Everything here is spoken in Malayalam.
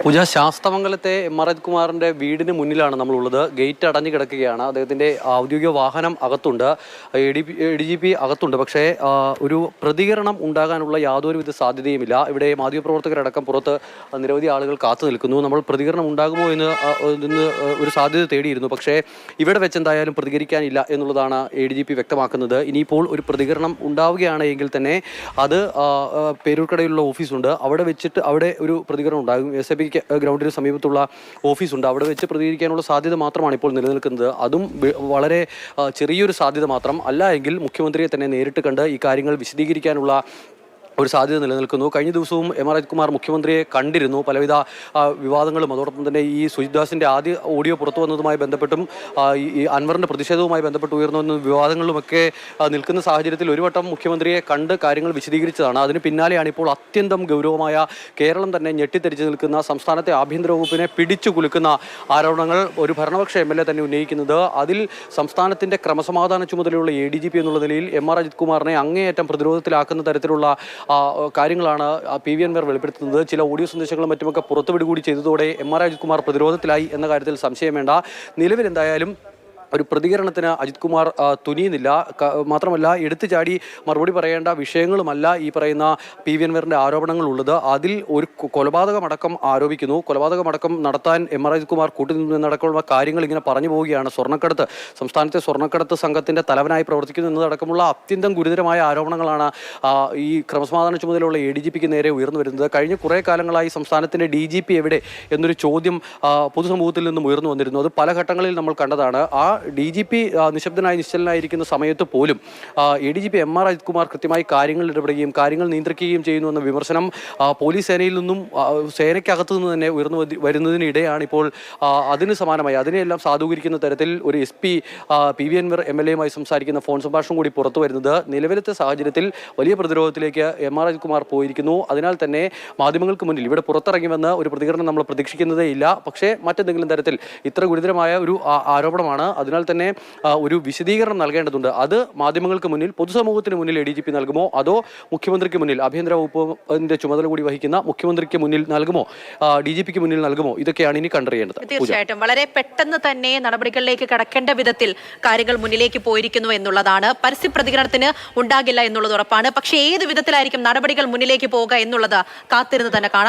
പൂജ ശാസ്തമംഗലത്തെ എം.ആർ. അജിത്കുമാറിന്റെ വീടിന് മുന്നിലാണ് നമ്മളുള്ളത്. ഗേറ്റ് അടഞ്ഞു കിടക്കുകയാണ്. അദ്ദേഹത്തിന്റെ ഔദ്യോഗിക വാഹനം അകത്തുണ്ട്, ADGP അകത്തുണ്ട്. പക്ഷേ ഒരു പ്രതികരണം ഉണ്ടാകാനുള്ള യാതൊരുവിധ സാധ്യതയുമില്ല. ഇവിടെ മാധ്യമപ്രവർത്തകരടക്കം പുറത്ത് നിരവധി ആളുകൾ കാത്തു നിൽക്കുന്നു. നമ്മൾ പ്രതികരണം ഉണ്ടാകുമോ എന്ന് ഒരു സാധ്യത തേടിയിരുന്നു. പക്ഷേ ഇവിടെ വെച്ചെന്തായാലും പ്രതികരിക്കാനില്ല എന്നുള്ളതാണ് ADGP വ്യക്തമാക്കുന്നത്. ഇനിയിപ്പോൾ ഒരു പ്രതികരണം ഉണ്ടാവുകയാണ് എങ്കിൽ തന്നെ അത് പേരൂർക്കടയിലുള്ള ഓഫീസുണ്ട്, അവിടെ വെച്ചിട്ട് അവിടെ ഒരു പ്രതികരണം ഉണ്ടാകും. SAP ഗ്രൗണ്ടിന് സമീപത്തുള്ള ഓഫീസുണ്ട്, അവിടെ വെച്ച് പ്രതികരിക്കാനുള്ള സാധ്യത മാത്രമാണ് ഇപ്പോൾ നിലനിൽക്കുന്നത്. അതും വളരെ ചെറിയൊരു സാധ്യത മാത്രം. അല്ല എങ്കിൽ മുഖ്യമന്ത്രിയെ തന്നെ നേരിട്ട് കണ്ട് ഈ കാര്യങ്ങൾ വിശദീകരിക്കാനുള്ള ഒരു സാധ്യത നിലനിൽക്കുന്നു. കഴിഞ്ഞ ദിവസവും എം.ആർ. അജിത്കുമാർ മുഖ്യമന്ത്രിയെ കണ്ടിരുന്നു. പലവിധ വിവാദങ്ങളും അതോടൊപ്പം തന്നെ ഈ സുജിത്ദാസിൻ്റെ ആദ്യ ഓഡിയോ പുറത്തു വന്നതുമായി ബന്ധപ്പെട്ടും ഈ അൻവറിൻ്റെ പ്രതിഷേധവുമായി ബന്ധപ്പെട്ട് ഉയർന്നു വന്ന വിവാദങ്ങളുമൊക്കെ നിൽക്കുന്ന സാഹചര്യത്തിൽ ഒരു വട്ടം മുഖ്യമന്ത്രിയെ കണ്ട് കാര്യങ്ങൾ വിശദീകരിച്ചതാണ്. അതിന് പിന്നാലെയാണ് ഇപ്പോൾ അത്യന്തം ഗൗരവമായ, കേരളം തന്നെ ഞെട്ടിത്തെരിച്ച് നിൽക്കുന്ന, സംസ്ഥാനത്തെ ആഭ്യന്തര വകുപ്പിനെ പിടിച്ചു കുലുക്കുന്ന ആരോപണങ്ങൾ ഒരു ഭരണപക്ഷ MLA തന്നെ ഉന്നയിക്കുന്നത്. അതിൽ സംസ്ഥാനത്തിൻ്റെ ക്രമസമാധാന ചുമതലയുള്ള ADGP എന്നുള്ള നിലയിൽ എം.ആർ. അജിത്കുമാറിനെ അങ്ങേയറ്റം പ്രതിരോധത്തിലാക്കുന്ന തരത്തിലുള്ള കാര്യങ്ങളാണ് PV അൻവർ വെളിപ്പെടുത്തുന്നത്. ചില ഓഡിയോ സന്ദേശങ്ങളും മറ്റുമൊക്കെ പുറത്തുവിടുക കൂടി ചെയ്തതോടെ എം.ആർ. അജിത്കുമാർ പ്രതിരോധത്തിലായി എന്ന കാര്യത്തിൽ സംശയം വേണ്ട. നിലവിൽ എന്തായാലും ഒരു പ്രതികരണത്തിന് അജിത്കുമാർ തുനിയുന്നില്ല. മാത്രമല്ല എടുത്തു ചാടി മറുപടി പറയേണ്ട വിഷയങ്ങളുമല്ല ഈ പറയുന്ന PV അൻവറിൻ്റെ ആരോപണങ്ങളുള്ളത്. അതിൽ ഒരു കൊലപാതകമടക്കം ആരോപിക്കുന്നു. കൊലപാതകമടക്കം നടത്താൻ എം.ആർ. അജിത്കുമാർ കൂട്ടുനിന്നടക്കമുള്ള കാര്യങ്ങൾ ഇങ്ങനെ പറഞ്ഞു പോവുകയാണ്. സ്വർണ്ണക്കടത്ത്, സംസ്ഥാനത്തെ സ്വർണ്ണക്കടത്ത് സംഘത്തിൻ്റെ തലവനായി പ്രവർത്തിക്കുന്നു എന്നതടക്കമുള്ള അത്യന്തം ഗുരുതരമായ ആരോപണങ്ങളാണ് ഈ ക്രമസമാധാന ചുമതലയുള്ള ADGPക്ക് നേരെ ഉയർന്നു വരുന്നത്. കഴിഞ്ഞ കുറേ കാലങ്ങളായി സംസ്ഥാനത്തിൻ്റെ DGP എവിടെ എന്നൊരു ചോദ്യം പൊതുസമൂഹത്തിൽ നിന്നും ഉയർന്നു വന്നിരുന്നു. അത് പല ഘട്ടങ്ങളിൽ നമ്മൾ കണ്ടതാണ്. ആ DGP നിശ്ചലനായിരിക്കുന്ന സമയത്ത് പോലും ADGP എം.ആർ. അജിത്കുമാർ കൃത്യമായി കാര്യങ്ങൾ ഇടപെടുകയും കാര്യങ്ങൾ നിയന്ത്രിക്കുകയും ചെയ്യുന്നു എന്ന വിമർശനം പോലീസ് സേനയിൽ നിന്നും സേനയ്ക്കകത്തു നിന്ന് തന്നെ ഉയർന്നു വരുന്നതിനിടെയാണ് ഇപ്പോൾ അതിന് സമാനമായി അതിനെയെല്ലാം സാധൂകരിക്കുന്ന തരത്തിൽ ഒരു SP PV അൻവർ MLA-യുമായി സംസാരിക്കുന്ന ഫോൺ സംഭാഷണം കൂടി പുറത്തു വരുന്നത്. നിലവിലത്തെ സാഹചര്യത്തിൽ വലിയ പ്രതിരോധത്തിലേക്ക് എം.ആർ. അജിത്കുമാർ പോയിരിക്കുന്നു. അതിനാൽ തന്നെ മാധ്യമങ്ങൾക്ക് മുന്നിൽ ഇവിടെ പുറത്തിറങ്ങിവെന്ന് ഒരു പ്രതികരണം നമ്മൾ പ്രതീക്ഷിക്കുന്നതേ ഇല്ല. പക്ഷേ മറ്റെന്തെങ്കിലും തരത്തിൽ ഇത്ര ഗുരുതരമായ ഒരു ആരോപണമാണ്, അതിനാൽ തന്നെ ഒരു വിശദീകരണം നൽകേണ്ടതുണ്ട്. അത് മാധ്യമങ്ങൾക്ക് മുന്നിൽ, പൊതുസമൂഹത്തിന് മുന്നിൽ ADGP നൽകുമോ, അതോ മുഖ്യമന്ത്രിക്ക് മുന്നിൽ, ആഭ്യന്തര വകുപ്പിന്റെ ചുമതല കൂടി വഹിക്കുന്ന മുഖ്യമന്ത്രിക്ക് മുന്നിൽ നൽകുമോ, DGPക്ക് മുന്നിൽ നൽകുമോ? ഇതൊക്കെയാണ് ഇനി കണ്ടറിയേണ്ടത്. തീർച്ചയായിട്ടും വളരെ പെട്ടെന്ന് തന്നെ നടപടികളിലേക്ക് കടക്കേണ്ട വിധത്തിൽ കാര്യങ്ങൾ മുന്നിലേക്ക് പോയിരിക്കുന്നു എന്നുള്ളതാണ്. പരസ്യ പ്രതികരണത്തിന് ഉണ്ടാകില്ല എന്നുള്ളത് ഉറപ്പാണ്. പക്ഷേ ഏത് വിധത്തിലായിരിക്കും നടപടികൾ മുന്നിലേക്ക് പോകുക എന്നുള്ളത് കാത്തിരുന്ന് തന്നെ കാണാം.